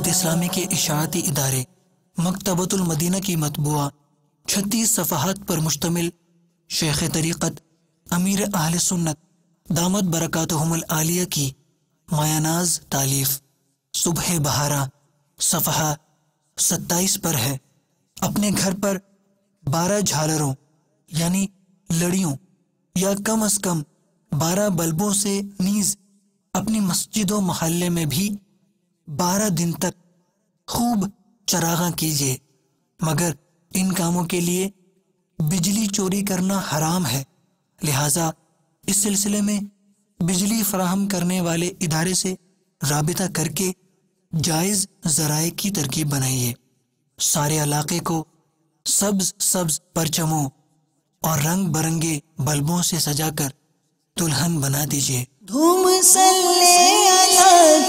دعوت اسلامی کے اشاعتی ادارے مکتبۃ المدینہ کی مطبوعہ 36 صفحات پر مشتمل شیخ طریقت امیر اہل سنت دامت برکاتہم العالیہ کی مایہ ناز تالیف صبح بہارا صفحہ 27 پر ہے۔ اپنے گھر پر 12 جھالروں یعنی لڑیوں یا کم از کم 12 بلبوں سے نیز اپنی مسجد و محلے میں بھی 12 دن تک خوب چراغاں کیجیے، مگر ان کاموں کے لیے بجلی چوری کرنا حرام ہے، لہٰذا اس سلسلے میں بجلی فراہم کرنے والے ادارے سے رابطہ کر کے جائز ذرائع کی ترکیب بنائیے۔ سارے علاقے کو سبز سبز پرچموں اور رنگ برنگے بلبوں سے سجا کر دلہن بنا دیجیے۔ دھوم صلی اللہ